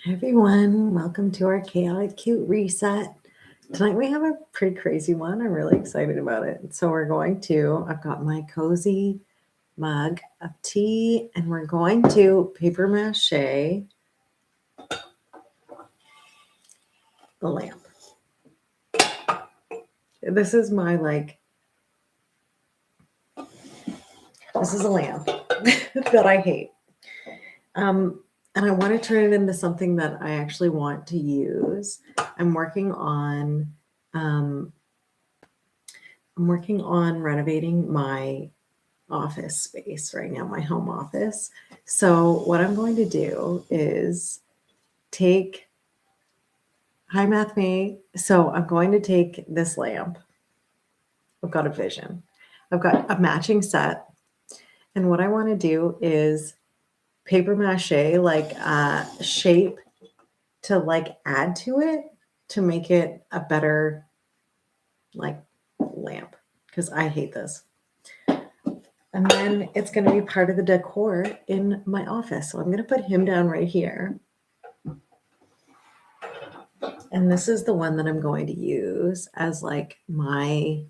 Hi everyone, welcome to our chaotic cute reset. Tonight we have a pretty crazy one. I'm really excited about it. So I've got my cozy mug of tea and we're going to paper mache the lamp. This is my this is a lamp that I hate. And I want to turn it into something that I actually want to use. I'm working on renovating my office space right now, my home office. So what I'm going to do is take hi math me. So I'm going to take this lamp. I've got a vision. I've got a matching set. And what I want to do is paper mache like a shape to like add to it to make it a better like lamp because I hate this. And then it's going to be part of the decor in my office. So I'm going to put him down right here. And this is the one that I'm going to use as like my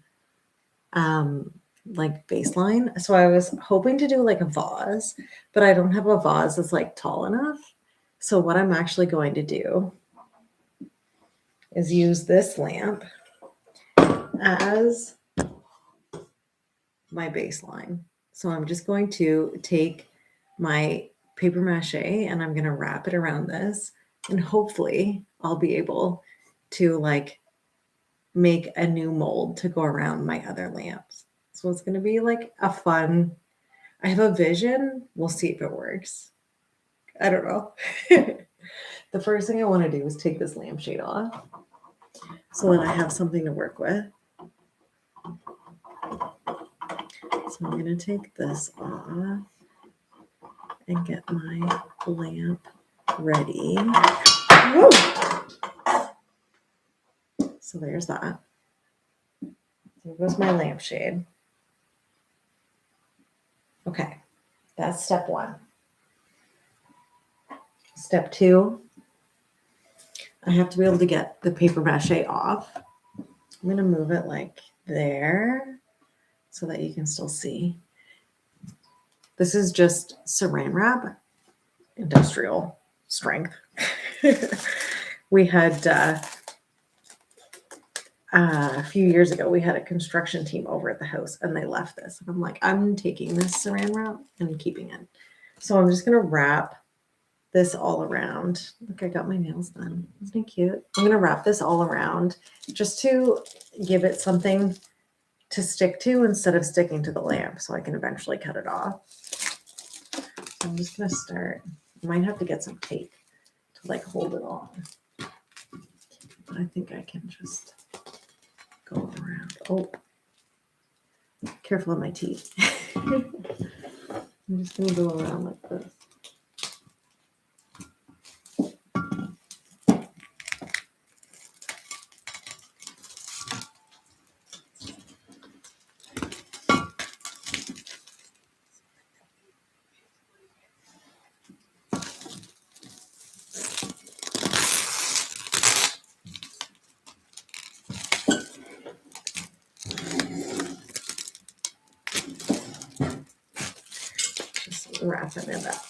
like baseline. So I was hoping to do like a vase, but I don't have a vase that's like tall enough. So what I'm actually going to do is use this lamp as my baseline. So I'm just going to take my paper mache and I'm going to wrap it around this and hopefully I'll be able to like make a new mold to go around my other lamps. So it's going to be like a fun, I have a vision. We'll see if it works. I don't know. The first thing I want to do is take this lampshade off so that I have something to work with. So I'm going to take this off and get my lamp ready. Woo! So there's that. There goes my lampshade. Okay, that's step one. Step two, I have to be able to get the paper mache off. I'm going to move it like there so that you can still see. This is just saran wrap, industrial strength. We had a few years ago, we had a construction team over at the house and they left this. And I'm like, I'm taking this saran wrap and keeping it. So I'm just going to wrap this all around. Look, I got my nails done. Isn't it cute? I'm going to wrap this all around just to give it something to stick to instead of sticking to the lamp so I can eventually cut it off. So I'm just going to start. I might have to get some tape to like hold it on. But I think I can just go around. Oh, careful of my teeth. I'm just going to go around like this. Wrapping it up.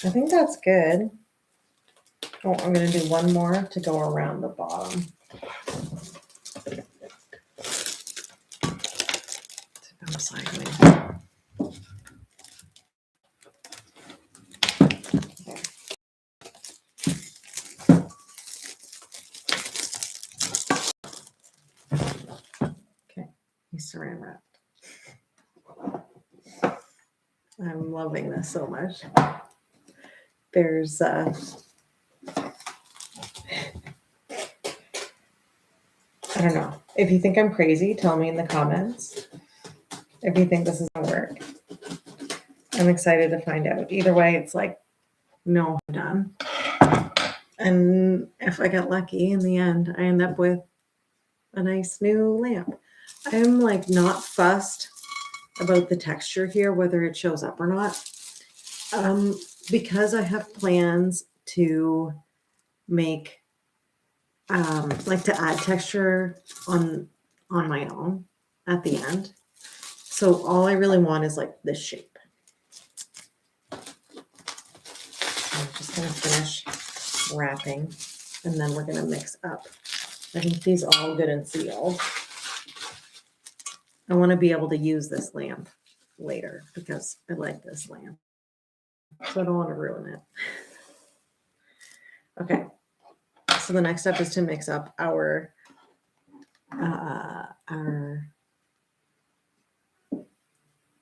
I think that's good. Oh, I'm going to do one more to go around the bottom. To go sideways. Okay, he's saran wrapped. I'm loving this so much. There's I don't know. If you think I'm crazy, tell me in the comments. If you think this is gonna work. I'm excited to find out. Either way, it's like, no, I'm done. And if I get lucky in the end, I end up with a nice new lamp. I'm like not fussed about the texture here, whether it shows up or not. Because I have plans to make like to add texture on my own at the end. So all I really want is like this shape. So I'm just gonna finish wrapping and then we're gonna mix up. I think these are all good and sealed. I want to be able to use this lamp later because I like this lamp. So I don't want to ruin it. Okay. So the next step is to mix up our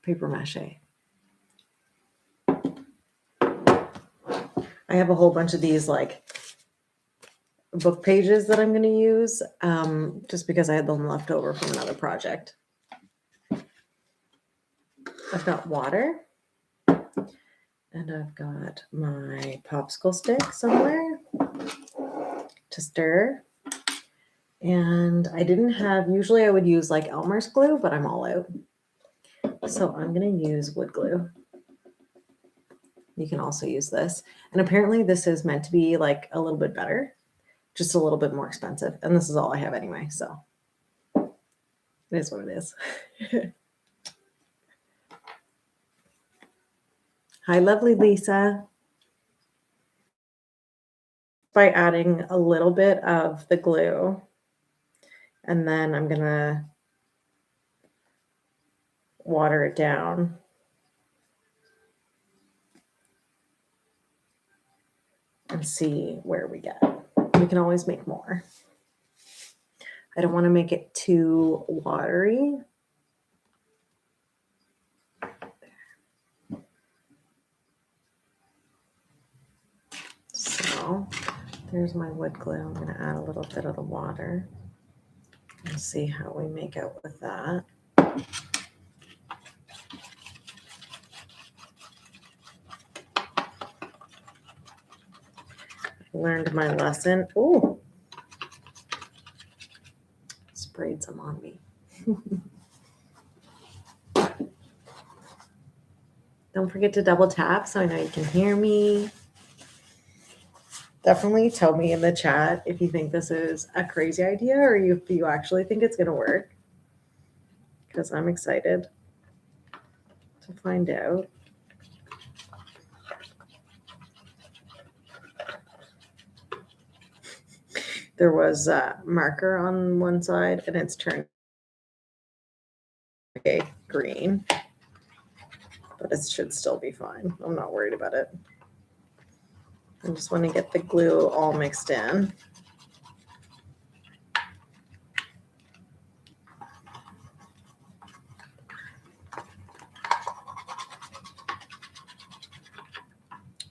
paper mache. I have a whole bunch of these like book pages that I'm going to use just because I had them left over from another project. I've got water and I've got my popsicle stick somewhere to stir. And I didn't have, usually I would use like Elmer's glue, but I'm all out. So I'm going to use wood glue. You can also use this. And apparently this is meant to be like a little bit better, just a little bit more expensive. And this is all I have anyway. So it is what it is. Hi, lovely Lisa. By adding a little bit of the glue, and then I'm going to water it down. And see where we get. We can always make more. I don't want to make it too watery. So there's my wood glue. I'm going to add a little bit of the water and see how we make out with that. Learned my lesson. Oh, sprayed some on me. Don't forget to double tap so I know you can hear me. Definitely tell me in the chat if you think this is a crazy idea or if you actually think it's going to work. Because I'm excited to find out. There was a marker on one side and it's turned green, but it should still be fine. I'm not worried about it. I just want to get the glue all mixed in.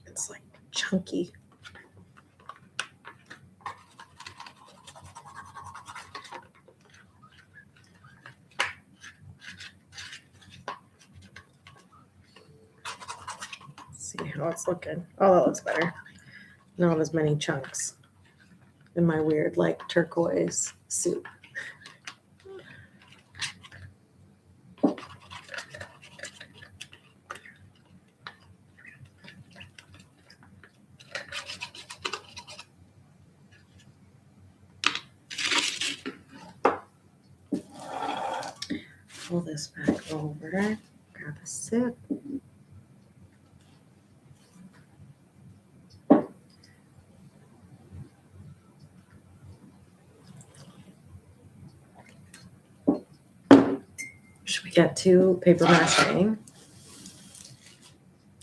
It's like chunky. See how it's looking. Oh, that looks better. Not as many chunks in my weird like turquoise soup. Pull this back over, grab a sip. Should we get to paper mache?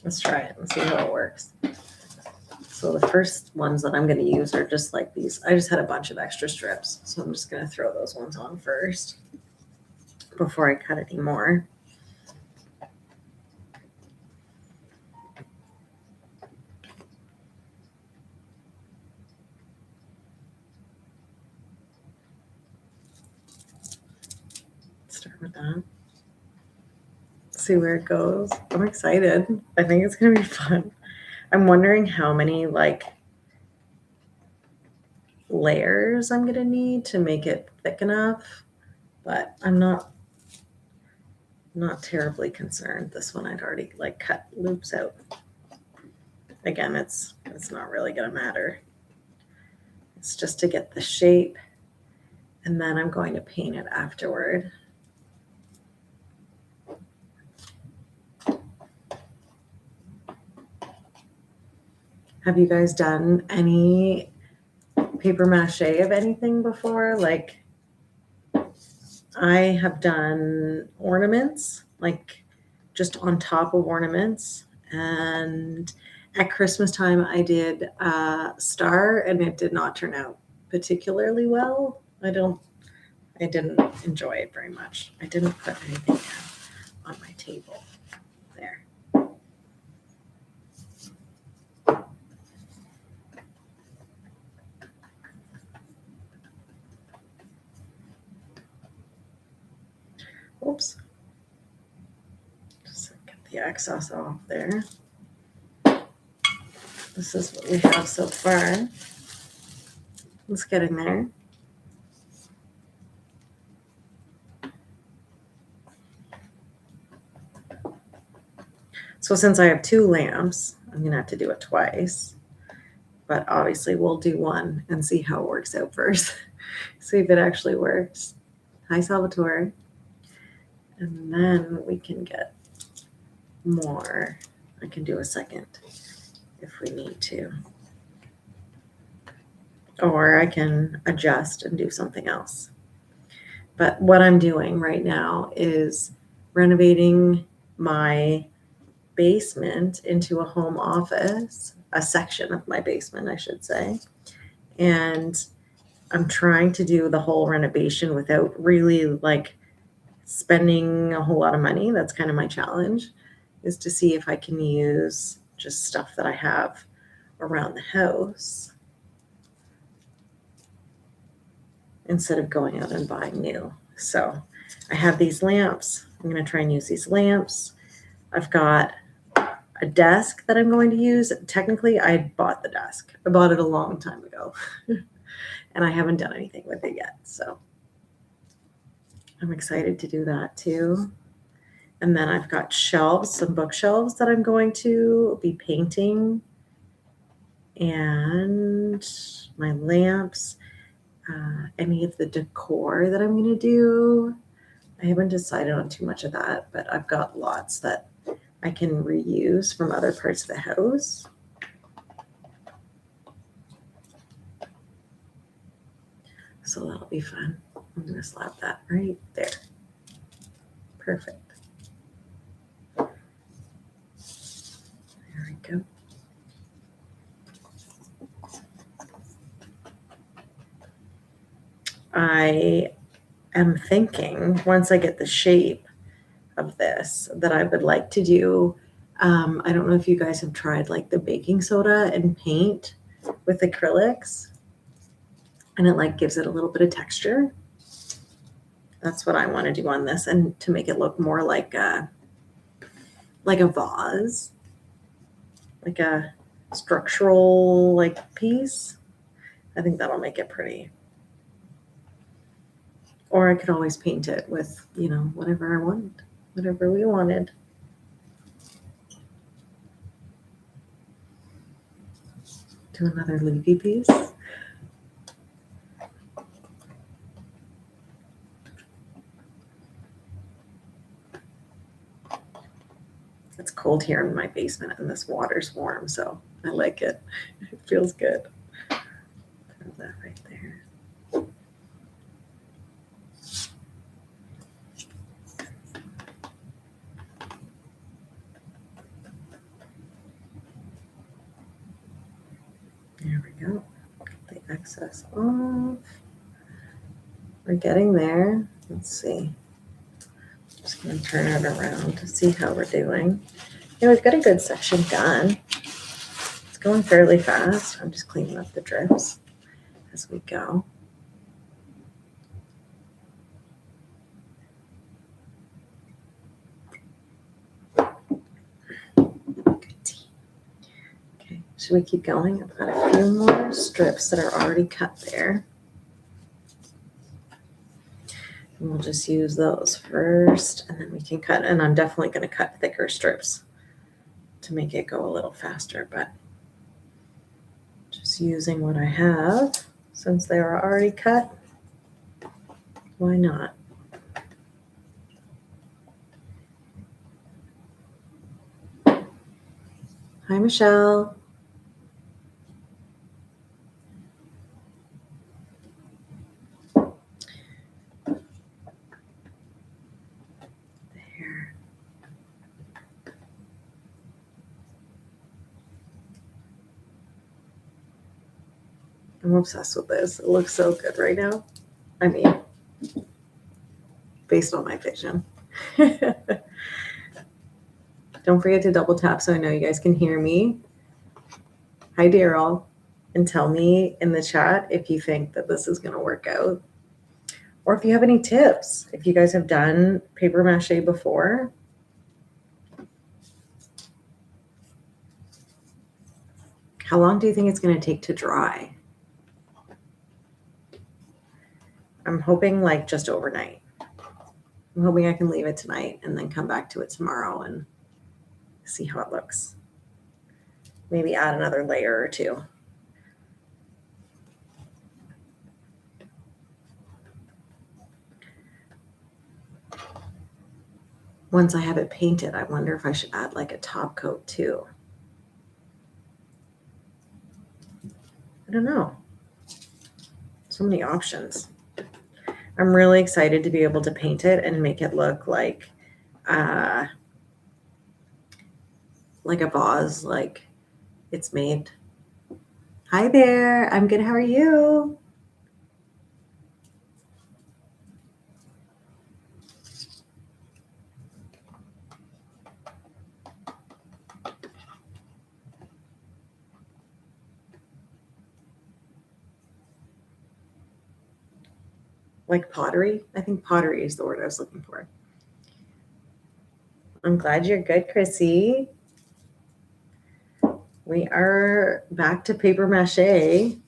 Let's try it and see how it works. So the first ones that I'm going to use are just like these. I just had a bunch of extra strips, so I'm just going to throw those ones on first before I cut any more. Start with that. See where it goes. I'm excited. I think it's going to be fun. I'm wondering how many like layers I'm going to need to make it thick enough, but I'm not terribly concerned. This one I'd already like cut loops out Again, it's not really going to matter. It's just to get the shape, and then I'm going to paint it afterward. Have you guys done any paper mache of anything before? Like, I have done ornaments, like just on top of ornaments. And at Christmas time, I did a star, and it did not turn out particularly well. I didn't enjoy it very much. I didn't put anything on my table there. Oops. Just get the excess off there. This is what we have so far. Let's get in there. So since I have 2 lamps, I'm going to have to do it twice. But obviously we'll do one and see how it works out first. See if it actually works. Hi, Salvatore. And then we can get more. I can do a second if we need to. Or I can adjust and do something else. But what I'm doing right now is renovating my basement into a home office, a section of my basement, I should say. And I'm trying to do the whole renovation without really like spending a whole lot of money. That's kind of my challenge, is to see if I can use just stuff that I have around the house instead of going out and buying new. So I have these lamps. I'm going to try and use these lamps. I've got a desk that I'm going to use. Technically, I bought the desk. I bought it a long time ago, and I haven't done anything with it yet. So I'm excited to do that too. And then I've got shelves, some bookshelves that I'm going to be painting, and my lamps, any of the decor that I'm going to do. I haven't decided on too much of that, but I've got lots that I can reuse from other parts of the house. So that'll be fun. I'm going to slap that right there. Perfect. There we go. I am thinking once I get the shape of this that I would like to do. I don't know if you guys have tried like the baking soda and paint with acrylics, and it like gives it a little bit of texture. That's what I want to do on this, and to make it look more like a vase, like a structural like piece. I think that'll make it pretty. Or I could always paint it with, whatever I wanted, whatever we wanted. Do another leafy piece. It's cold here in my basement, and this water's warm, so I like it. It feels good. Throw that right there. There we go. Get the excess off. We're getting there. Let's see. Just going to turn it around to see how we're doing. We've got a good section done. It's going fairly fast. I'm just cleaning up the drips as we go. Okay, should we keep going? I've got a few more strips that are already cut there. And we'll just use those first, and then we can cut. And I'm definitely going to cut thicker strips to make it go a little faster, but Just using what I have, since they are already cut. Why not? Hi, Michelle. There. I'm obsessed with this. It looks so good right now. I mean, based on my vision. Don't forget to double tap so I know you guys can hear me. Hi, Daryl. And tell me in the chat if you think that this is going to work out. Or if you have any tips. If you guys have done paper mache before. How long do you think it's going to take to dry? I'm hoping like just overnight. I'm hoping I can leave it tonight and then come back to it tomorrow and see how it looks. Maybe add another layer or two. Once I have it painted, I wonder if I should add like a top coat too. I don't know. So many options. I'm really excited to be able to paint it and make it look like a vase, like it's made. Hi there. I'm good. How are you? Like pottery? I think pottery is the word I was looking for. I'm glad you're good, Chrissy. We are back to paper mache.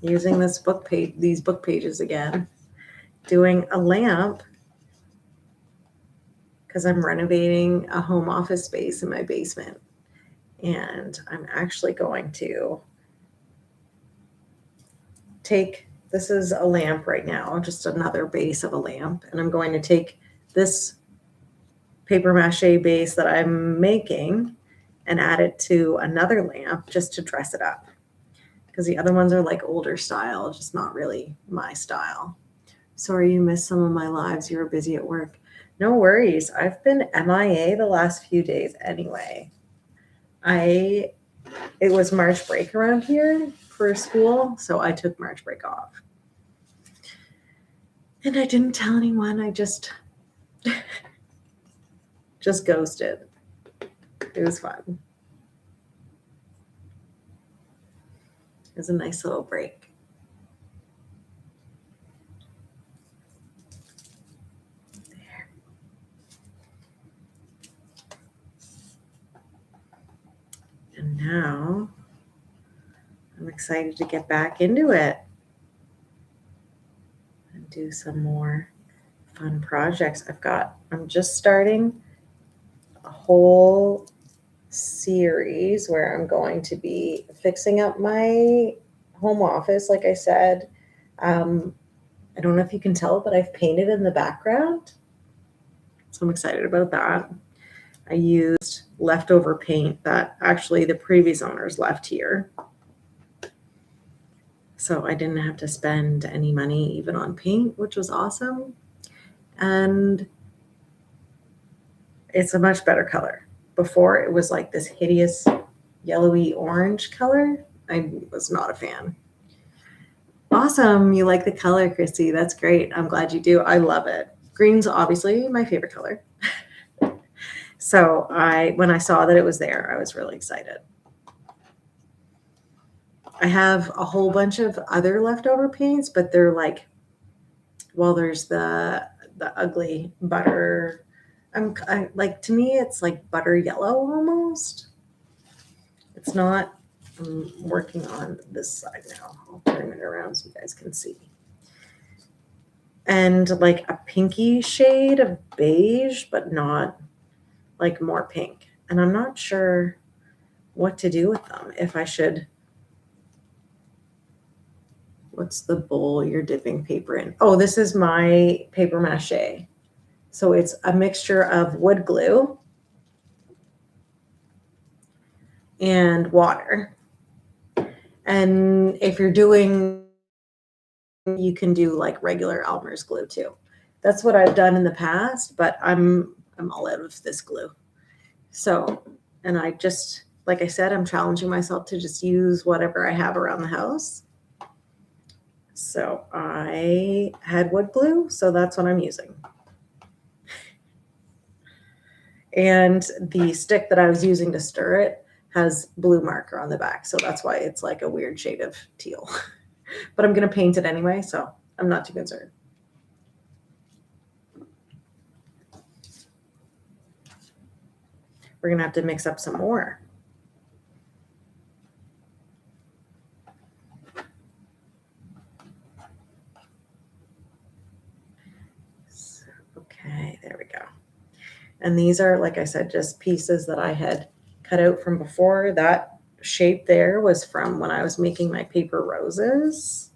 Using this book page, these book pages again. Doing a lamp because I'm renovating a home office space in my basement. And I'm actually going to take, this is a lamp right now, just another base of a lamp. And I'm going to take this paper mache base that I'm making and add it to another lamp just to dress it up. Because the other ones are like older style, just not really my style. Sorry you missed some of my lives. You were busy at work. No worries. I've been MIA the last few days anyway. It was March break around here for school, so I took March break off. And I didn't tell anyone. I just ghosted. It was fun. It was a nice little break. There. And now I'm excited to get back into it and do some more fun projects. I'm just starting a whole series where I'm going to be fixing up my home office. Like I said, I don't know if you can tell, but I've painted in the background. So I'm excited about that. I used leftover paint that actually the previous owners left here. So I didn't have to spend any money even on paint, which was awesome. And it's a much better color. Before it was like this hideous yellowy orange color. I was not a fan. Awesome. You like the color, Chrissy. That's great. I'm glad you do. I love it. Green's obviously my favorite color. So when I saw that it was there, I was really excited. I have a whole bunch of other leftover paints, but they're like, well, there's the ugly butter. To me, it's like butter yellow almost. It's not. I'm working on this side now. I'll turn it around so you guys can see. And like a pinky shade of beige, but not like more pink. And I'm not sure what to do with them. If I should, what's the bowl you're dipping paper in? Oh, this is my paper mache. So it's a mixture of wood glue and water. And if you're doing, you can do like regular Elmer's glue too. That's what I've done in the past, but I'm all out of this glue. So, and I just, like I said, I'm challenging myself to just use whatever I have around the house. So I had wood glue, so that's what I'm using. And the stick that I was using to stir it has blue marker on the back, so that's why it's like a weird shade of teal. But I'm going to paint it anyway, so I'm not too concerned. We're going to have to mix up some more. So, okay, there we go. And these are, like I said, just pieces that I had cut out from before. That shape there was from when I was making my paper roses.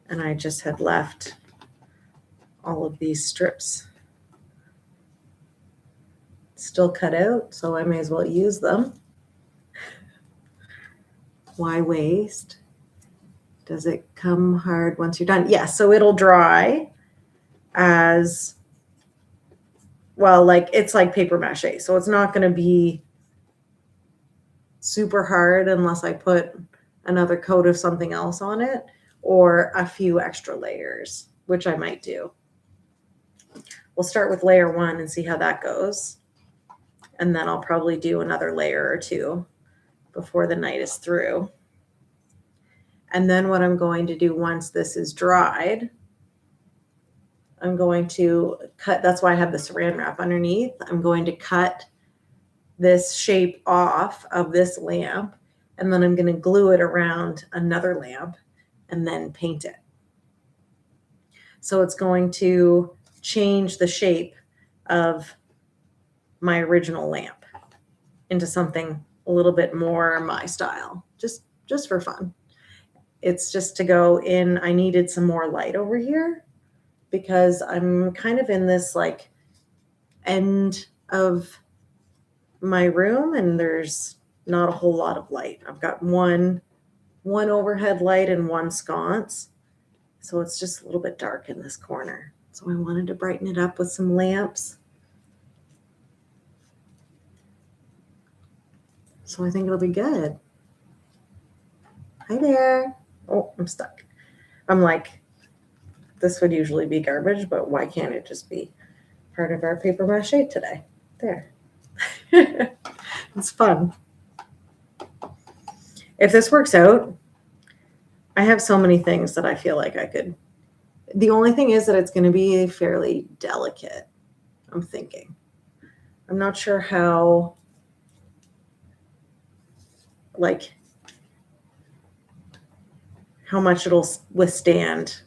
And I just had left all of these strips still cut out, so I may as well use them. Why waste? Does it come hard once you're done? Yeah, so it'll dry as well, like it's like paper mache. So it's not going to be super hard unless I put another coat of something else on it or a few extra layers, which I might do. We'll start with layer 1 and see how that goes. And then I'll probably do another layer or two before the night is through. And then what I'm going to do once this is dried, I'm going to cut, that's why I have the saran wrap underneath. I'm going to cut this shape off of this lamp, and then I'm going to glue it around another lamp and then paint it. So it's going to change the shape of my original lamp into something a little bit more my style, just for fun. It's just to go in. I needed some more light over here because I'm kind of in this like end of my room and there's not a whole lot of light. I've got one overhead light and one sconce. So it's just a little bit dark in this corner. So I wanted to brighten it up with some lamps. So I think it'll be good. Hi there. Oh, I'm stuck. I'm like, this would usually be garbage, but why can't it just be part of our paper mache today? There. It's fun. If this works out, I have so many things that I feel like I could. The only thing is that it's going to be fairly delicate, I'm thinking. I'm not sure how, like, how much it'll withstand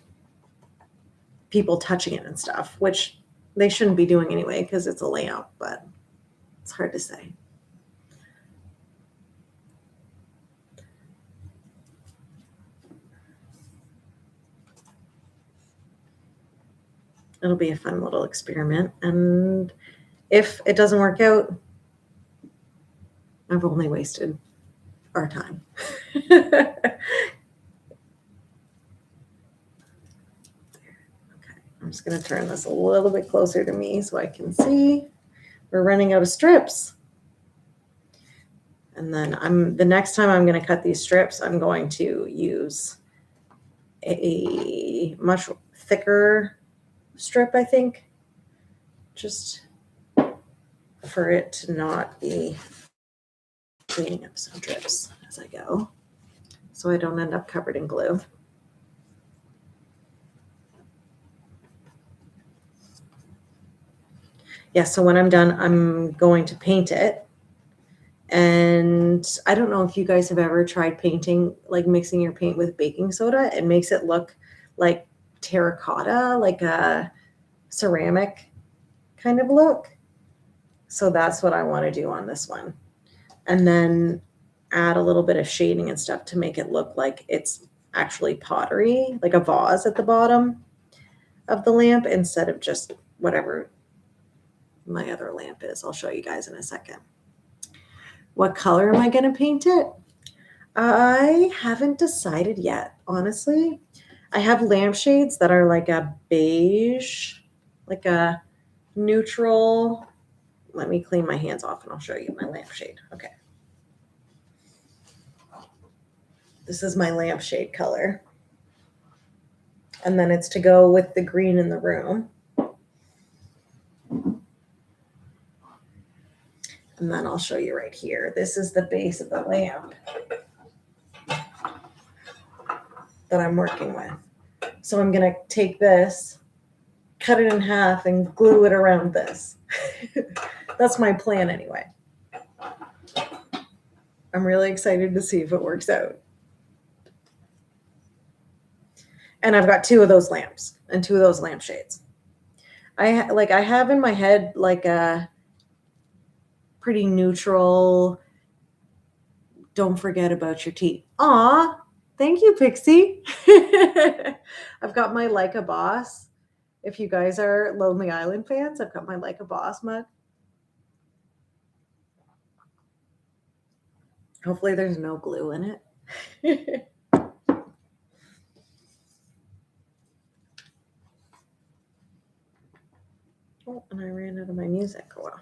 people touching it and stuff, which they shouldn't be doing anyway because it's a lamp, but it's hard to say. It'll be a fun little experiment. And if it doesn't work out, I've only wasted our time. Okay, I'm just going to turn this a little bit closer to me so I can see. We're running out of strips. And then the next time I'm going to cut these strips, I'm going to use a much thicker strip, I think, just for it to not be cleaning up some drips as I go, so I don't end up covered in glue. Yeah, so when I'm done, I'm going to paint it. And I don't know if you guys have ever tried painting, like mixing your paint with baking soda. It makes it look like terracotta, like a ceramic kind of look. So that's what I want to do on this one. And then add a little bit of shading and stuff to make it look like it's actually pottery, like a vase at the bottom of the lamp instead of just whatever my other lamp is. I'll show you guys in a second. What color am I going to paint it? I haven't decided yet, honestly. I have lampshades that are like a beige, like a neutral. Let me clean my hands off and I'll show you my lampshade. Okay. This is my lampshade color. And then it's to go with the green in the room. And then I'll show you right here. This is the base of the lamp that I'm working with. So I'm going to take this, cut it in half, and glue it around this. That's my plan anyway. I'm really excited to see if it works out. And I've got 2 of those lamps and 2 of those lampshades. I have in my head like a pretty neutral, don't forget about your tea. Aw, thank you, Pixie. I've got my Like a Boss. If you guys are Lonely Island fans, I've got my Like a Boss mug. Hopefully there's no glue in it. Oh, and I ran out of my music. Well,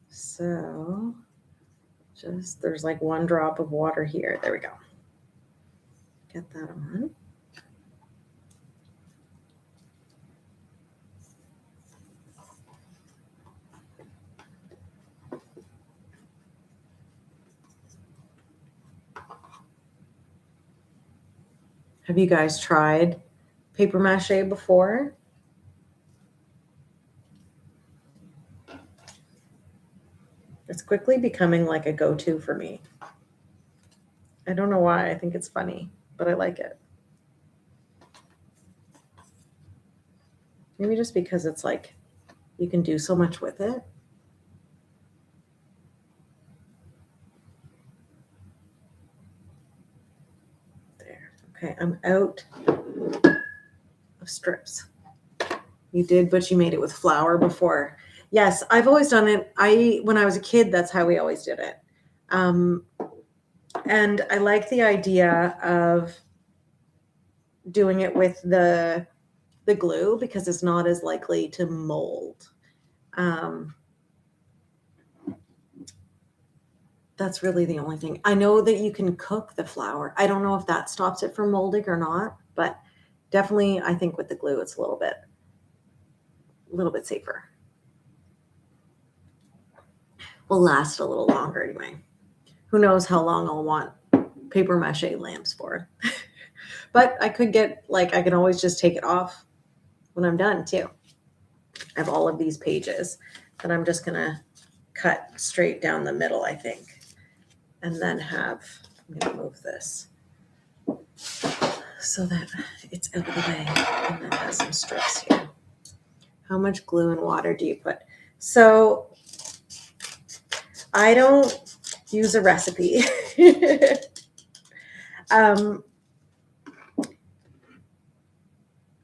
so just there's like 1 drop of water here. There we go. Get that on. Have you guys tried paper mache before? It's quickly becoming like a go-to for me. I don't know why. I think it's funny, but I like it. Maybe just because it's like you can do so much with it. There. Okay, I'm out of strips. You did, but you made it with flour before. Yes, I've always done it. When I was a kid, that's how we always did it. And I like the idea of doing it with the glue because it's not as likely to mold. That's really the only thing. I know that you can cook the flour. I don't know if that stops it from molding or not, but definitely I think with the glue it's a little bit safer. Will last a little longer anyway. Who knows how long I'll want paper mache lamps for. But I could get, I can always just take it off when I'm done too. I have all of these pages that I'm just going to cut straight down the middle, I think. And then I'm going to move this so that it's out of the way and then has some strips here. How much glue and water do you put? So I don't use a recipe.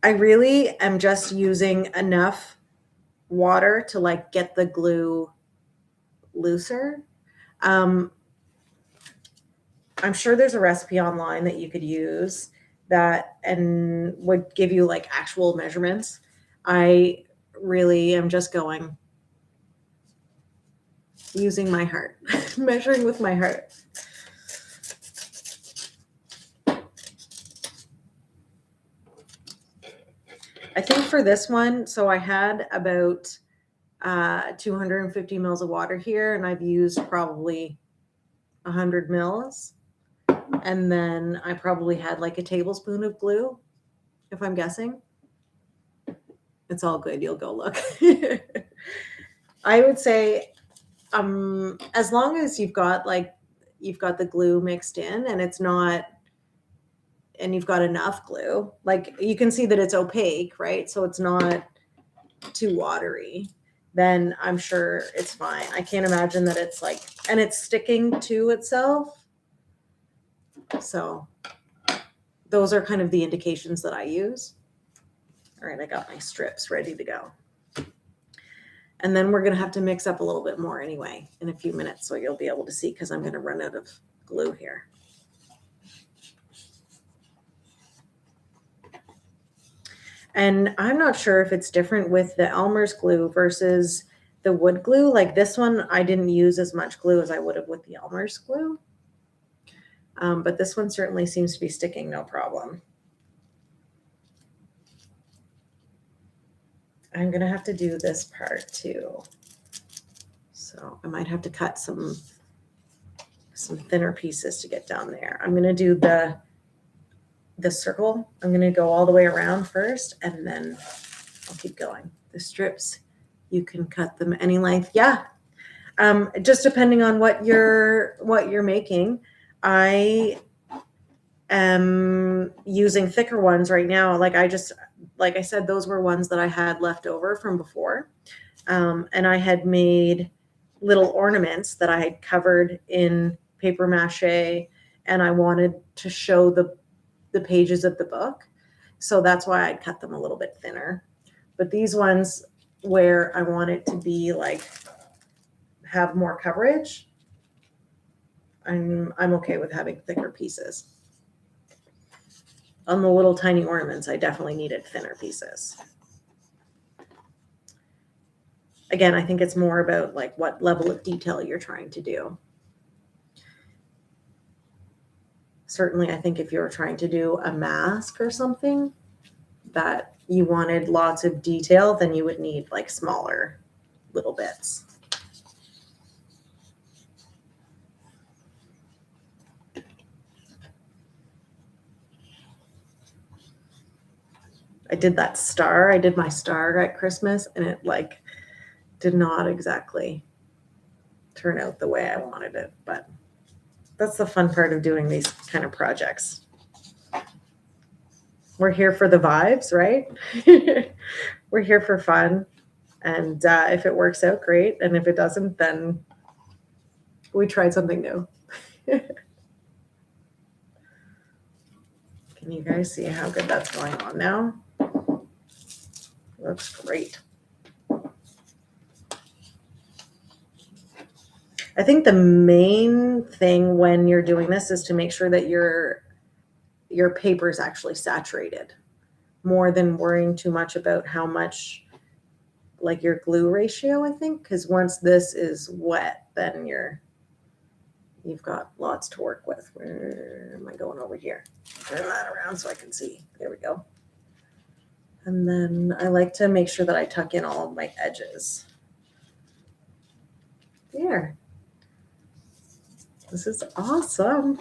I really am just using enough water to get the glue looser. I'm sure there's a recipe online that you could use that and would give you actual measurements. I really am just using my heart, measuring with my heart. I think for this one, so I had about 250 mils of water here, and I've used probably 100 mils. And then I probably had a tablespoon of glue, if I'm guessing. It's all good. You'll go look. I would say, as long as you've got the glue mixed in and it's not, and you've got enough glue, you can see that it's opaque, right? So it's not too watery. then I'm sure it's fine. I can't imagine that it's like, and it's sticking to itself. So those are kind of the indications that I use. All right, I got my strips ready to go. And then we're going to have to mix up a little bit more anyway in a few minutes, so you'll be able to see because I'm going to run out of glue here. And I'm not sure if it's different with the Elmer's glue versus the wood glue. Like this one, I didn't use as much glue as I would have with the Elmer's glue. But this one certainly seems to be sticking no problem. I'm going to have to do this part too. So I might have to cut some thinner pieces to get down there. I'm going to do the circle. I'm going to go all the way around first, and then I'll keep going. The strips, you can cut them any length. Yeah. Just depending on what you're making. I am using thicker ones right now. Like I said, those were ones that I had left over from before. And I had made little ornaments that I had covered in paper mache, and I wanted to show the pages of the book. So that's why I cut them a little bit thinner. But these ones where I want it to be like have more coverage, I'm okay with having thicker pieces. On the little tiny ornaments, I definitely needed thinner pieces. Again, I think it's more about like what level of detail you're trying to do. Certainly, I think if you're trying to do a mask or something that you wanted lots of detail, then you would need like smaller little bits. I did that star. I did my star at Christmas, and it like did not exactly turn out the way I wanted it, but that's the fun part of doing these kind of projects. We're here for the vibes, right? We're here for fun. And if it works out, great. And if it doesn't, then we tried something new. Can you guys see how good that's going on now? Looks great. I think the main thing when you're doing this is to make sure that your paper is actually saturated, more than worrying too much about how much like your glue ratio, I think, because once this is wet, then you've got lots to work with. Where am I going over here? Turn that around so I can see. There we go. And then I like to make sure that I tuck in all of my edges. There. This is awesome.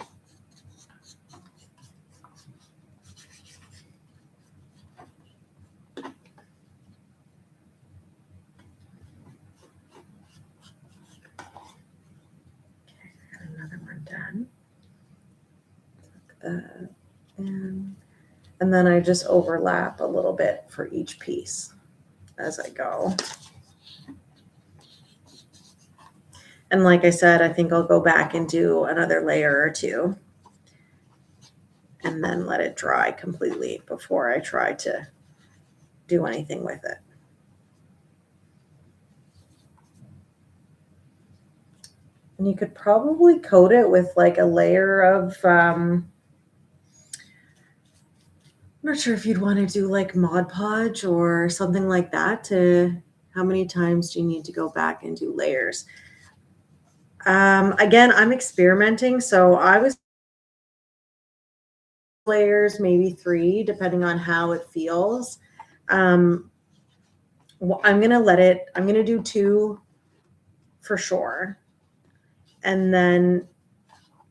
Another one done. Tuck that in. And then I just overlap a little bit for each piece as I go. And like I said, I think I'll go back and do another layer or two and then let it dry completely before I try to do anything with it. And you could probably coat it with like a layer of, I'm not sure if you'd want to do like Mod Podge or something like that. How many times do you need to go back and do layers? Again, I'm experimenting, so I was layers, maybe 3, depending on how it feels. Well, I'm gonna do 2 for sure, and then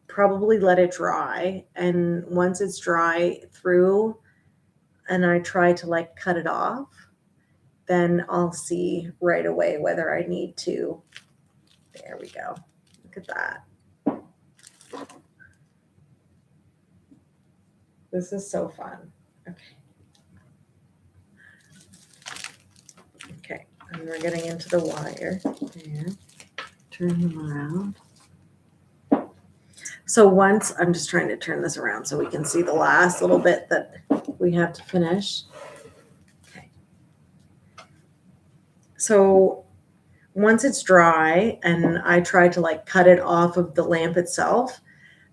probably let it dry. And once it's dry through, and I try to like cut it off, then I'll see right away whether I need to. There we go. Look at that. This is so fun. Okay. Okay. And we're getting into the wire. There. Turn them around. So once, I'm just trying to turn this around so we can see the last little bit that we have to finish. Okay. So once it's dry and I try to like cut it off of the lamp itself,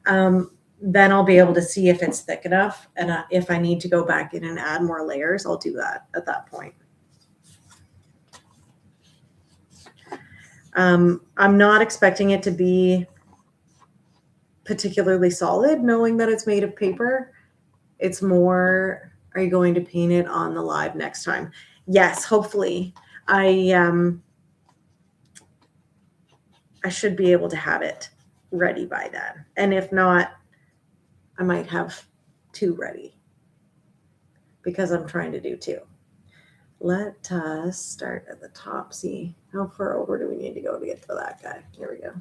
then I'll be able to see if it's thick enough. And if I need to go back in and add more layers, I'll do that at that point. I'm not expecting it to be particularly solid, knowing that it's made of paper. It's more, are you going to paint it on the live next time? Yes, hopefully. I should be able to have it ready by then. And if not, I might have 2 ready because I'm trying to do 2. Let us start at the top. See, how far over do we need to go to get to that guy? Here we go.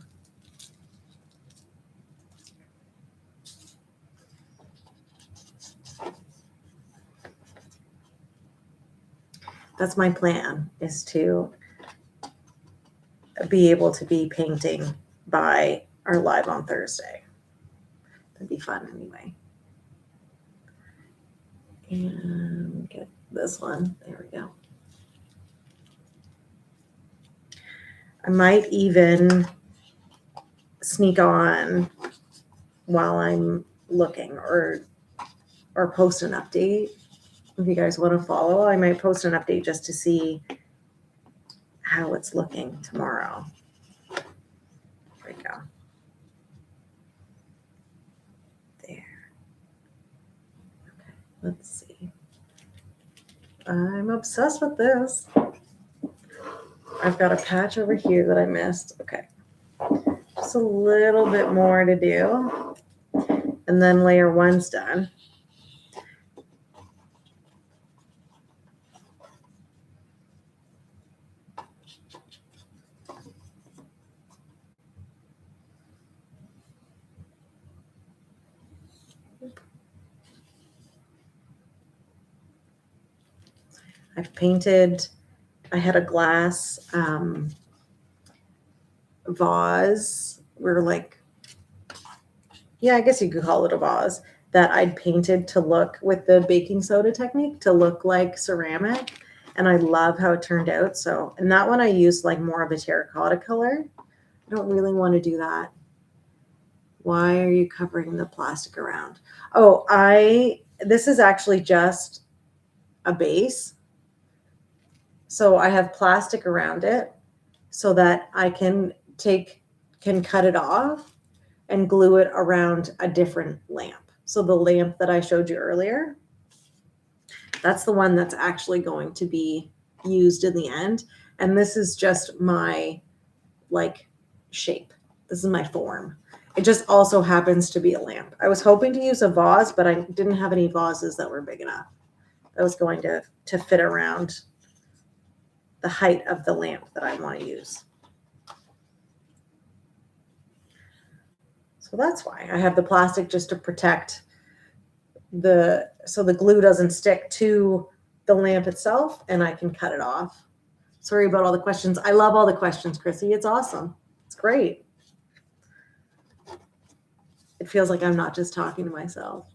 That's my plan, is to be able to be painting by our live on Thursday. That'd be fun anyway. And get this one. There we go. I might even sneak on while I'm looking or post an update. If you guys want to follow, I might post an update just to see how it's looking tomorrow. There we go. There. Okay, let's see. I'm obsessed with this. I've got a patch over here that I missed. Okay. Just a little bit more to do. And then layer 1's done. I've painted, I had a glass vase. We're like, yeah, I guess you could call it a vase that I'd painted to look with the baking soda technique to look like ceramic. And I love how it turned out. So, and that one I used like more of a terracotta color. I don't really want to do that. Why are you covering the plastic around? Oh, this is actually just a base. So I have plastic around it so that I can cut it off and glue it around a different lamp. So the lamp that I showed you earlier, that's the one that's actually going to be used in the end. And this is just my like shape. This is my form. It just also happens to be a lamp. I was hoping to use a vase, but I didn't have any vases that were big enough. I was going to fit around the height of the lamp that I want to use. So that's why I have the plastic, just to protect so the glue doesn't stick to the lamp itself and I can cut it off. Sorry about all the questions. I love all the questions, Chrissy. It's awesome. It's great. It feels like I'm not just talking to myself.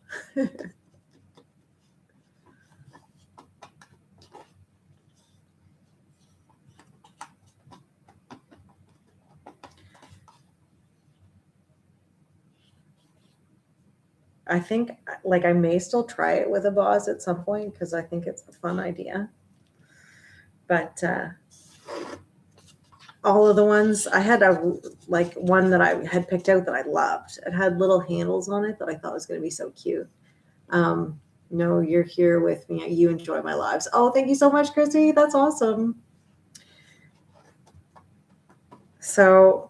I think like I may still try it with a vase at some point because I think it's a fun idea. But all of the ones I had one that I had picked out that I loved. It had little handles on it that I thought was going to be so cute. No, you're here with me. You enjoy my lives. Oh, thank you so much, Chrissy. That's awesome. So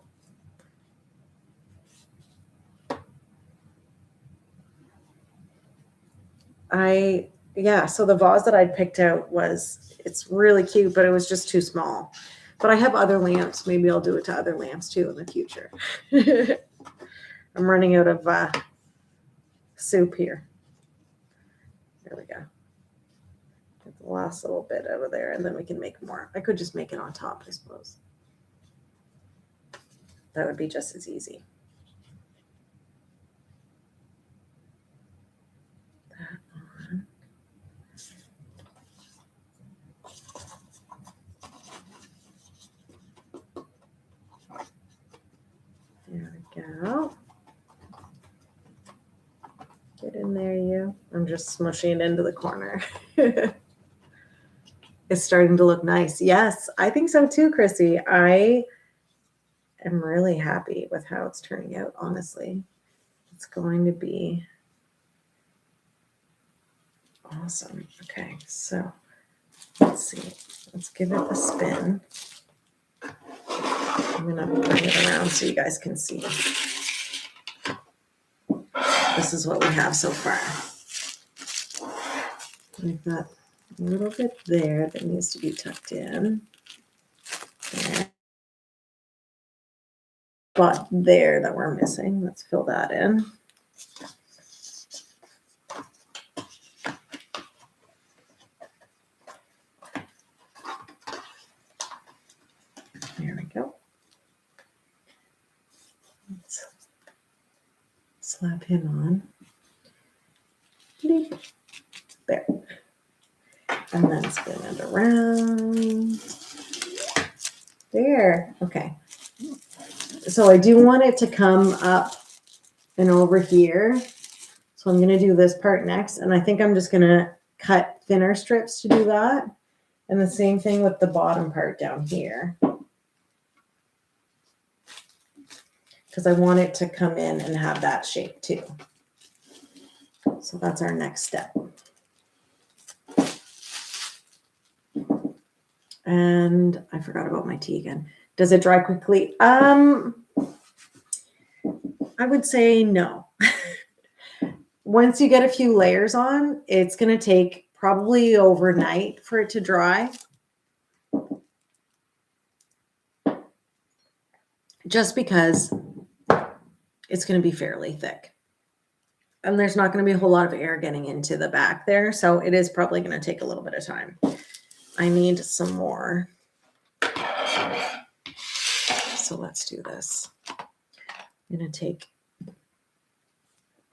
so the vase that I'd picked out it's really cute, but it was just too small. But I have other lamps. Maybe I'll do it to other lamps too in the future. I'm running out of soup here. There we go. Get the last little bit out of there, and then we can make more. I could just make it on top, I suppose. That would be just as easy. That on. There we go. Get in there, you. I'm just smushing it into the corner. It's starting to look nice. Yes, I think so too, Chrissy. I am really happy with how it's turning out, honestly. It's going to be awesome. Okay, so let's see. Let's give it a spin. I'm going to bring it around so you guys can see. This is what we have so far. We've got a little bit there that needs to be tucked in. There. Spot there that we're missing. Let's fill that in. There we go. Let's slap him on. There. And then spin it around. There. Okay. So I do want it to come up and over here. So I'm going to do this part next. And I think I'm just going to cut thinner strips to do that. And the same thing with the bottom part down here. Because I want it to come in and have that shape too. So that's our next step. And I forgot about my tea again. Does it dry quickly? I would say no. Once you get a few layers on, it's going to take probably overnight for it to dry. Just because it's going to be fairly thick. And there's not going to be a whole lot of air getting into the back there. So it is probably going to take a little bit of time. I need some more. So let's do this. I'm going to take,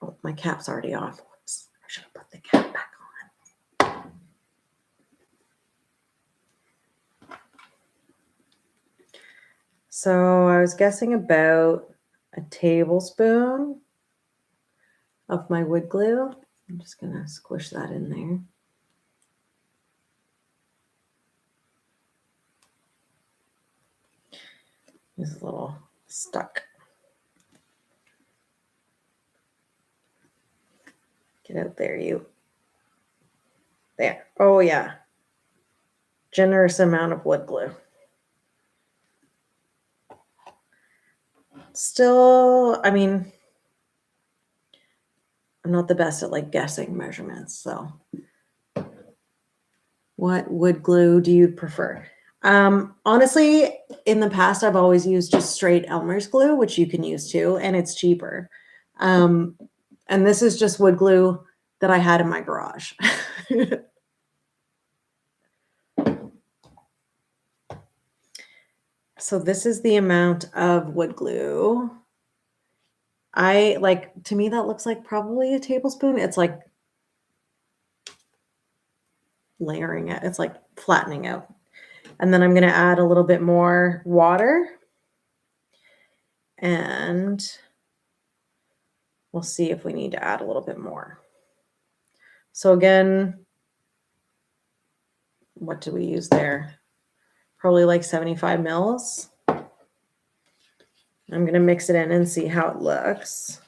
oh, my cap's already off. Whoops, I should have put the cap back on. So I was guessing about a tablespoon of my wood glue. I'm just going to squish that in there. It's a little stuck. Get out there, you. There. Oh, yeah. Generous amount of wood glue. Still, I mean, I'm not the best at like guessing measurements. So what wood glue do you prefer? Honestly, in the past, I've always used just straight Elmer's glue, which you can use too, and it's cheaper. And this is just wood glue that I had in my garage. So this is the amount of wood glue. To me, that looks like probably a tablespoon. It's like layering it. It's like flattening out. And then I'm going to add a little bit more water. And we'll see if we need to add a little bit more. So again, what do we use there? Probably like 75 mils. I'm going to mix it in and see how it looks.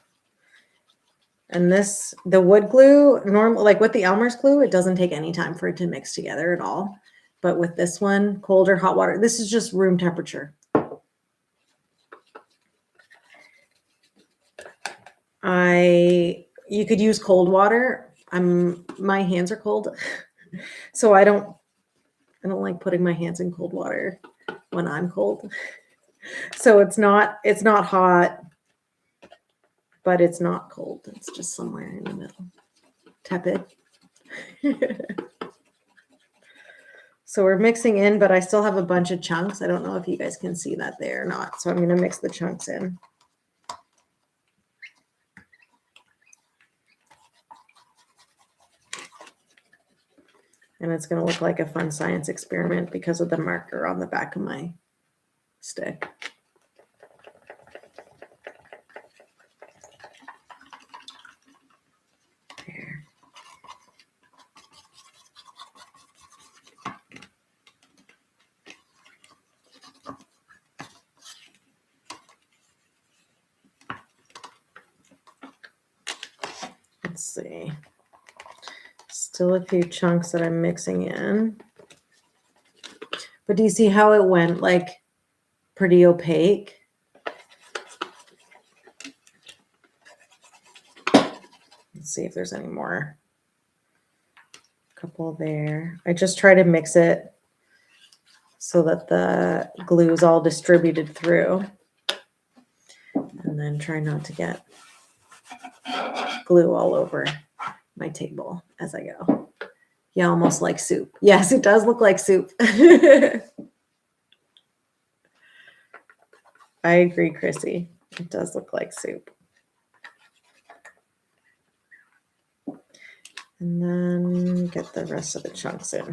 And this, the wood glue, normal, like with the Elmer's glue, it doesn't take any time for it to mix together at all. But with this one, cold or hot water, this is just room temperature. You could use cold water. My hands are cold. So I don't like putting my hands in cold water when I'm cold. So it's not hot, but it's not cold. It's just somewhere in the middle. Tepid. So we're mixing in, but I still have a bunch of chunks. I don't know if you guys can see that there or not. So I'm going to mix the chunks in. And it's going to look like a fun science experiment because of the marker on the back of my stick. There. Let's see. Still a few chunks that I'm mixing in. But do you see how it went like pretty opaque? Let's see if there's any more. A couple there. I just try to mix it so that the glue is all distributed through. And then try not to get glue all over my table as I go. Yeah, almost like soup. Yes, it does look like soup. I agree, Chrissy. It does look like soup. And then get the rest of the chunks in.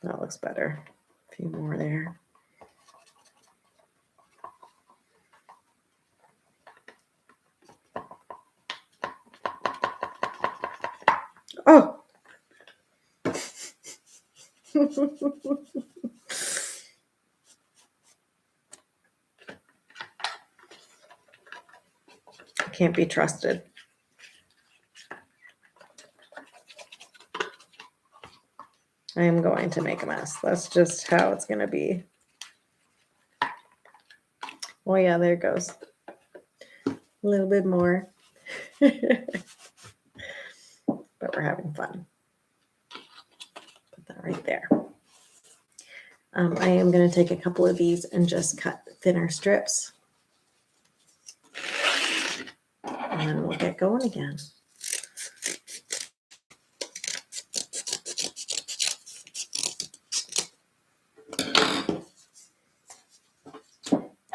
That looks better. A few more there. Oh! Can't be trusted. I am going to make a mess. That's just how it's going to be. Oh yeah, there it goes. A little bit more. But we're having fun. Put that right there. I am going to take a couple of these and just cut thinner strips. And then we'll get going again.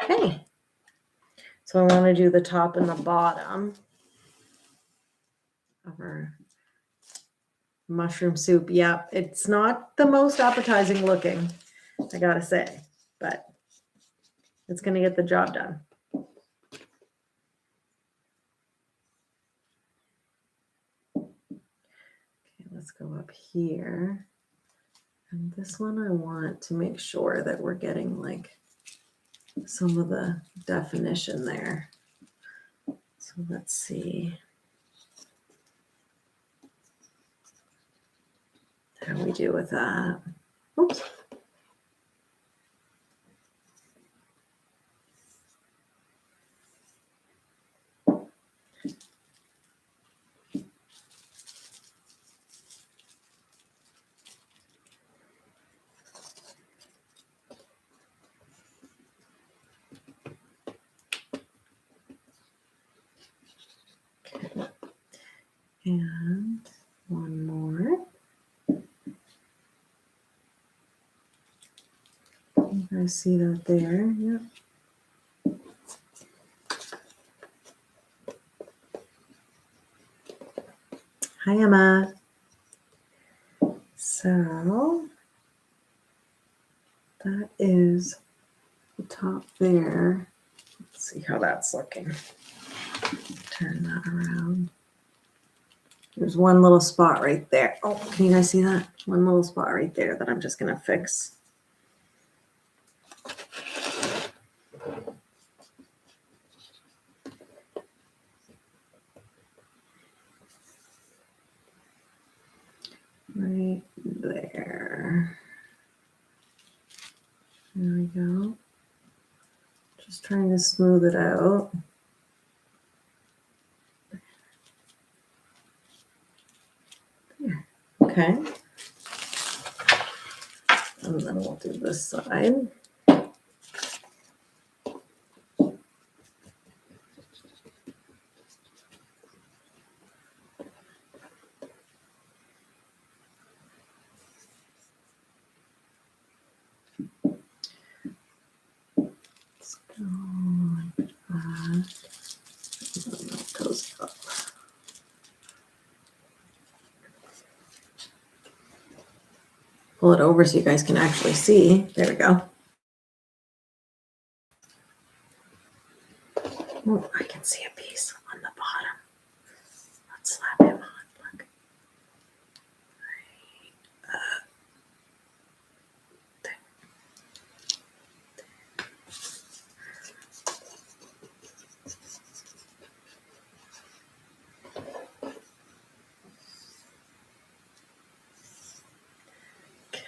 Okay. So I want to do the top and the bottom of our mushroom soup. Yeah, it's not the most appetizing looking, I gotta say, but it's going to get the job done. Okay, let's go up here. And this one I want to make sure that we're getting like some of the definition there. So let's see how we do with that. Oops. And one more. You guys see that there? Yep. Hi, Emma. So that is the top there. Let's see how that's looking. Turn that around. There's one little spot right there. Oh, can you guys see that? One little spot right there that I'm just going to fix. Right there. There we go. Just trying to smooth it out. There. Okay. And then we'll do this side. pull it over so you guys can actually see. There we go. Oh, I can see a piece on the bottom. Let's slap him on. Look.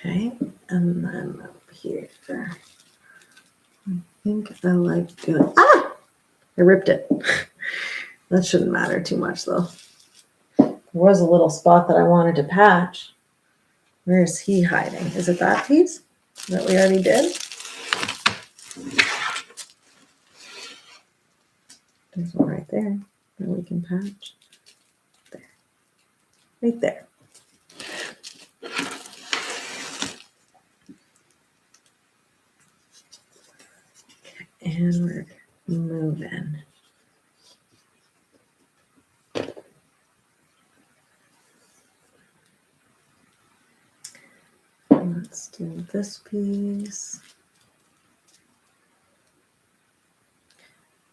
Okay, and then up here. I think I like doing. Ah! I ripped it. That shouldn't matter too much though. There was a little spot that I wanted to patch. Where is he hiding? Is it that piece that we already did? There's one right there that we can patch. There. Right there. And we're moving. Let's do this piece.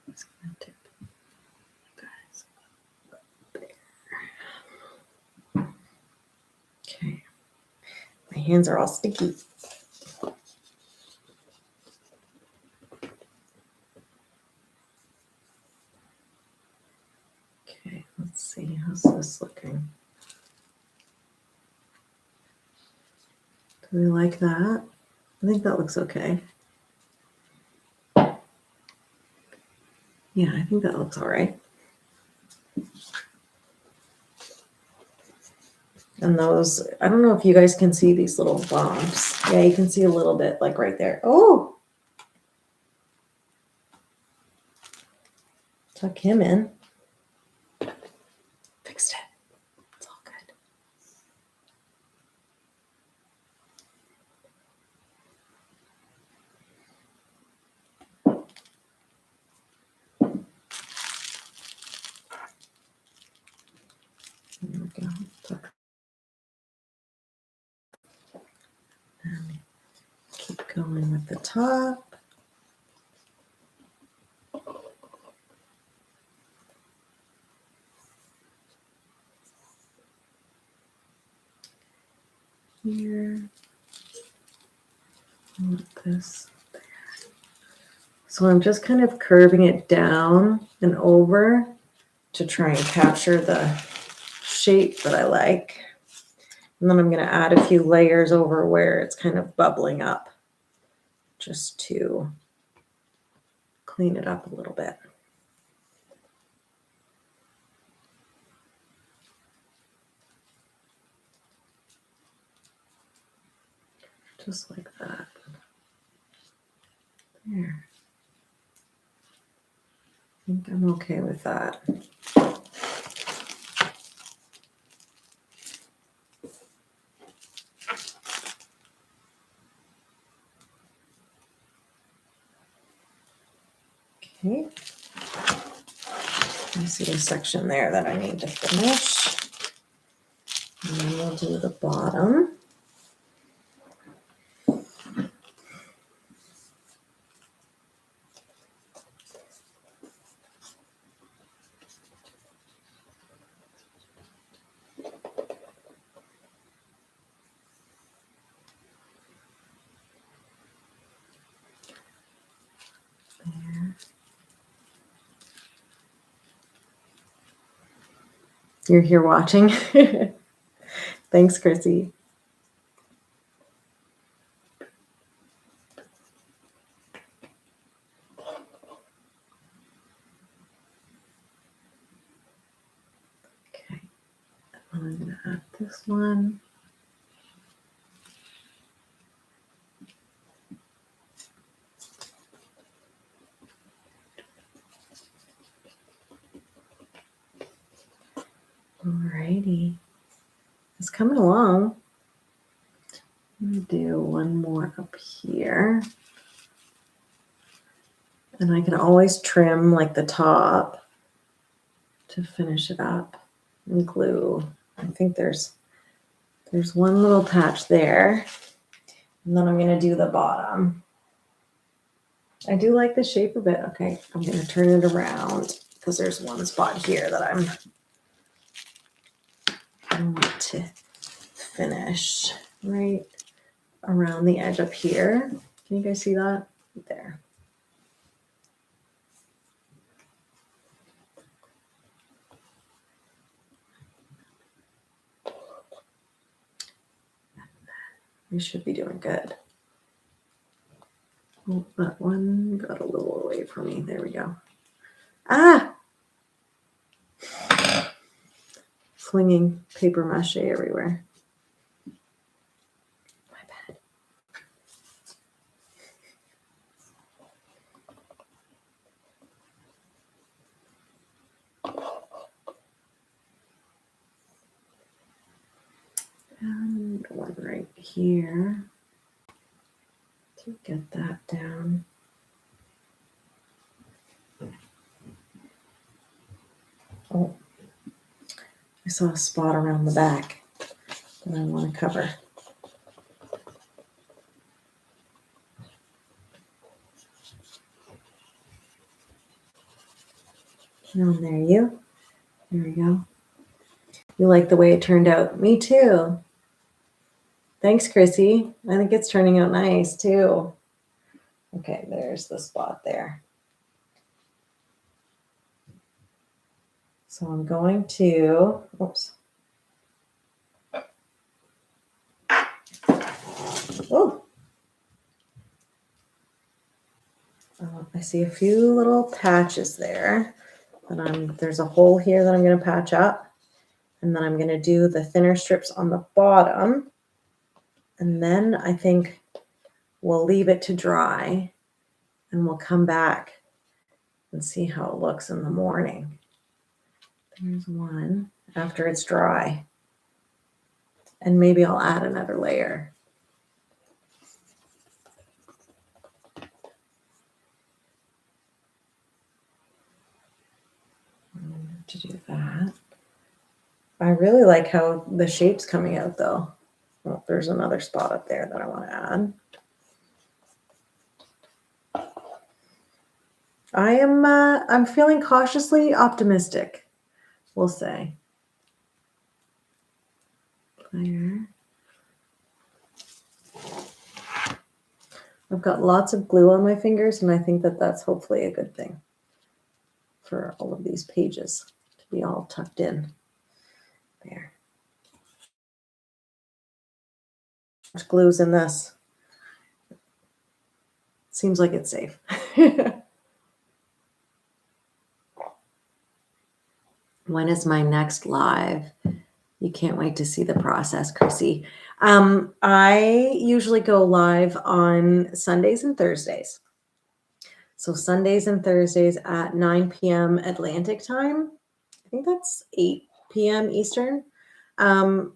It's gonna tip you guys up there. Okay. My hands are all sticky. Okay, let's see. How's this looking? Do we like that? I think that looks okay. Yeah, I think that looks all right. And those, I don't know if you guys can see these little bumps. Yeah, you can see a little bit like right there. Oh! Tuck him in. Fixed it. It's all good. There we go. Tuck. And keep going with the top. Here. Like this. There. So I'm just kind of curving it down and over to try and capture the shape that I like. And then I'm going to add a few layers over where it's kind of bubbling up just to clean it up a little bit. Just like that. There. I think I'm okay with that. Okay. I see a section there that I need to finish. And then we'll do the bottom. There. You're here watching. Thanks, Chrissy. Okay. I'm going to add this one. Alrighty. It's coming along. I'm going to do one more up here. And I can always trim like the top to finish it up and glue. I think there's one little patch there. And then I'm going to do the bottom. I do like the shape of it. Okay, I'm going to turn it around because there's one spot here that I want to finish right around the edge up here. Can you guys see that? There. We should be doing good. Oh, that one got a little away from me. There we go. Ah! Flinging paper mache everywhere. My bad. And one right here to get that down. Oh, I saw a spot around the back that I want to cover. And there we go. You like the way it turned out? Me too. Thanks, Chrissy. I think it's turning out nice too. Okay, there's the spot there. So I'm going to, oops. Oh, I see a few little patches there. There's a hole here that I'm going to patch up. And then I'm going to do the thinner strips on the bottom. And then I think we'll leave it to dry and we'll come back and see how it looks in the morning. There's one after it's dry. And maybe I'll add another layer. To do that. I really like how the shape's coming out though. Oh, there's another spot up there that I want to add. I'm feeling cautiously optimistic, we'll say. There. I've got lots of glue on my fingers, and I think that that's hopefully a good thing for all of these pages to be all tucked in. There. Much glue's in this. Seems like it's safe. When is my next live? You can't wait to see the process, Chrissy. I usually go live on Sundays and Thursdays. So Sundays and Thursdays at 9 p.m. Atlantic time. I think that's 8 p.m. Eastern. And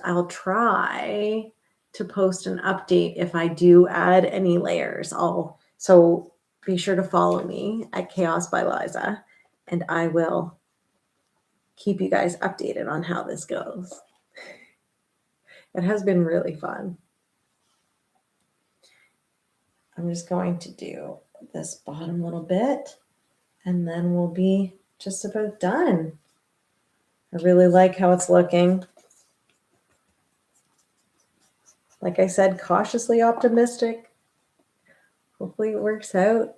I'll try to post an update if I do add any layers. So be sure to follow me at Chaos by Liza, and I will keep you guys updated on how this goes. It has been really fun. I'm just going to do this bottom little bit, and then we'll be just about done. I really like how it's looking. Like I said, cautiously optimistic. Hopefully it works out.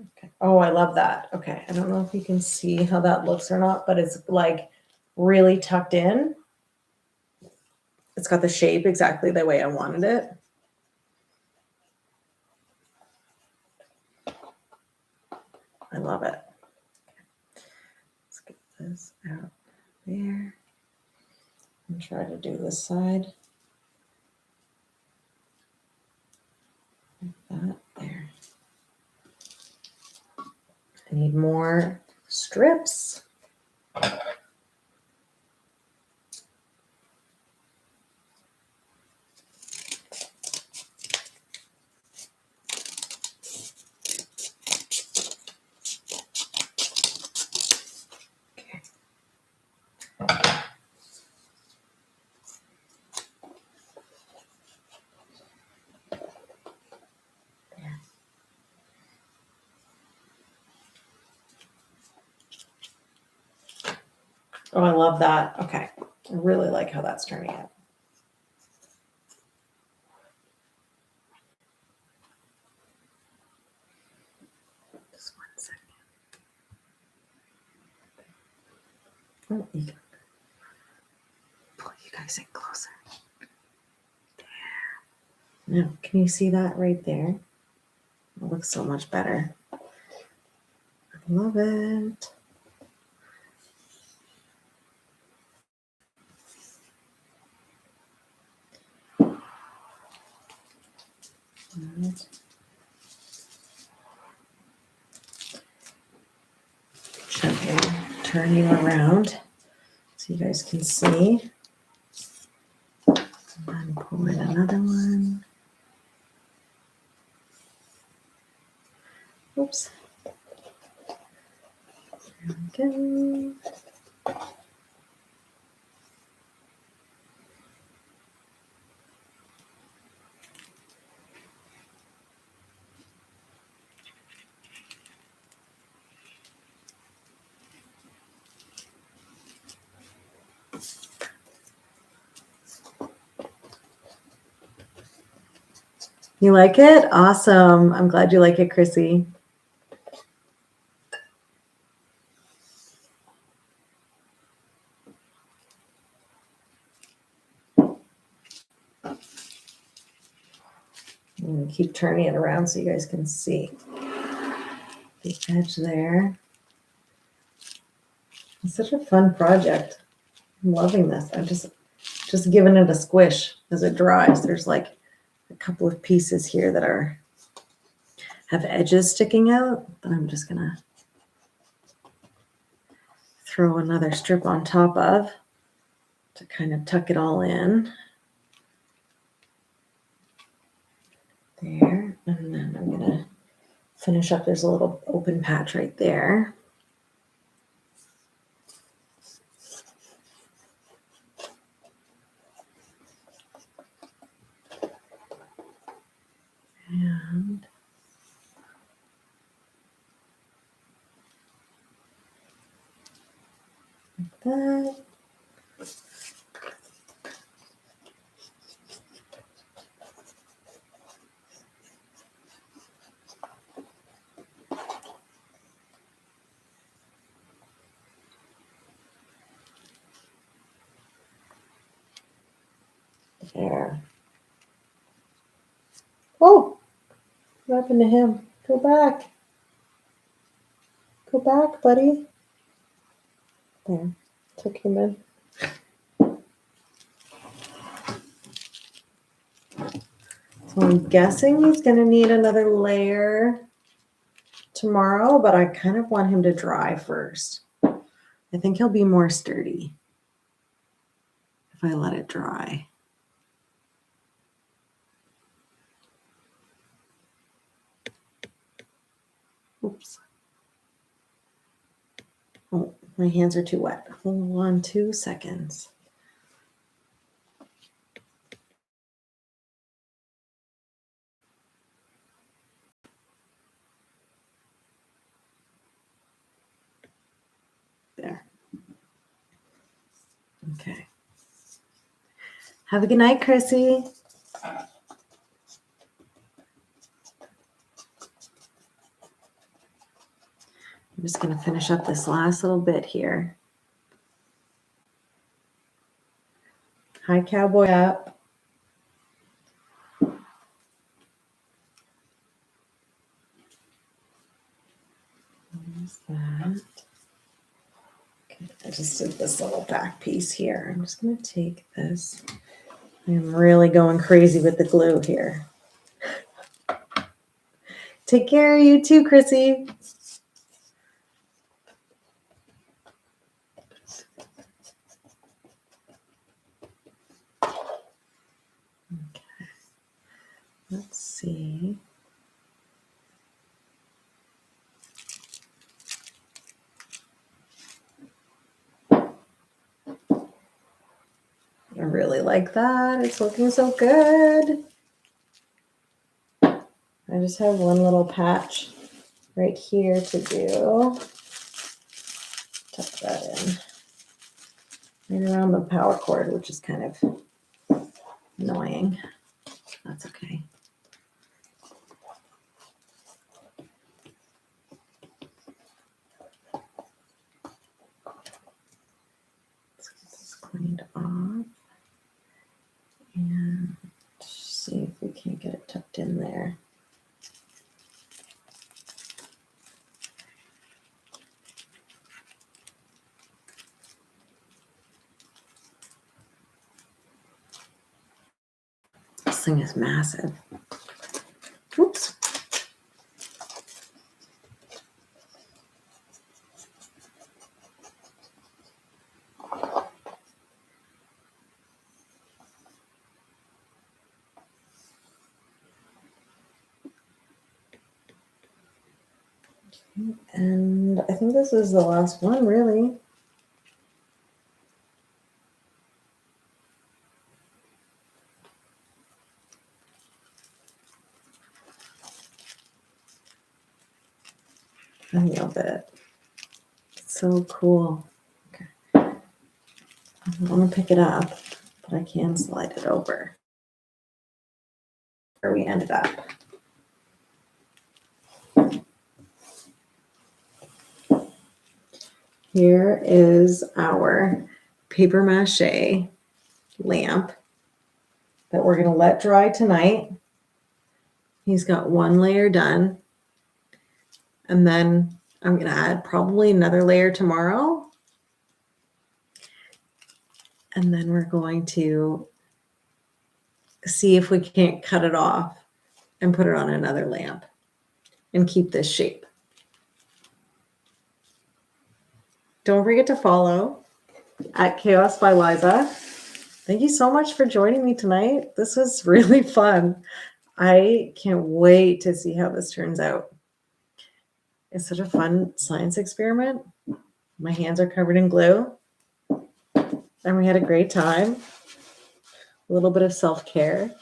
Okay. Oh, I love that. Okay. I don't know if you can see how that looks or not, but it's like really tucked in. It's got the shape exactly the way I wanted it. I love it. Let's get this out there and try to do this side. Like that there. I need more strips. Oh, I love that. Okay. I really like how that's turning out. Just 1 second. Oh, you can pull you guys in closer. There. Now, can you see that right there? It looks so much better. I love it. Right. Gently turn you around so you guys can see. And then pull in another one. Oops. There we go. You like it? Awesome. I'm glad you like it, Chrissy. And keep turning it around so you guys can see the edge there. It's such a fun project. I'm loving this. I'm just giving it a squish as it dries. There's like a couple of pieces here that have edges sticking out, but I'm just gonna throw another strip on top of to kind of tuck it all in. There, and then I'm gonna finish up. There's a little open patch right there. And like that. There. Oh, what happened to him? Go back. Go back, buddy. There. Took him in. So I'm guessing he's going to need another layer tomorrow, but I kind of want him to dry first. I think he'll be more sturdy if I let it dry. Oops. Oh, my hands are too wet. Hold on 2 seconds. There. Okay. Have a good night, Chrissy. I'm just going to finish up this last little bit here. Hi, Cowboy Up. There's that. Okay, I just did this little back piece here. I'm just going to take this. I'm really going crazy with the glue here. Take care of you too, Chrissy. Okay. Let's see. I really like that. It's looking so good. I just have one little patch right here to do. Tuck that in. right around the power cord, which is kind of annoying. That's okay. Let's get this cleaned off and see if we can't get it tucked in there. This thing is massive. Oops. And I think this is the last one, really. I love it. It's so cool. Okay. I want to pick it up, but I can slide it over. Where we ended up. Here is our paper mache lamp that we're going to let dry tonight. He's got one layer done. And then I'm going to add probably another layer tomorrow. And then we're going to see if we can't cut it off and put it on another lamp and keep this shape. Don't forget to follow at Chaos by Liza. Thank you so much for joining me tonight. This was really fun. I can't wait to see how this turns out. It's such a fun science experiment. My hands are covered in glue. And we had a great time. A little bit of self-care.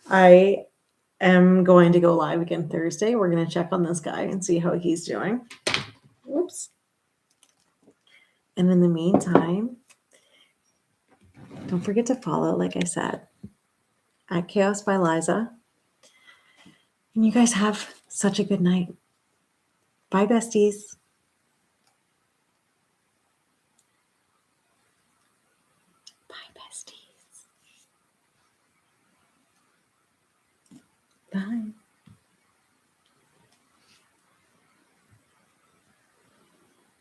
I am going to go live again Thursday. We're going to check on this guy and see how he's doing. Oops. And in the meantime, don't forget to follow, like I said, at Chaos by Liza. And you guys have such a good night. Bye, besties. Bye, besties. Bye.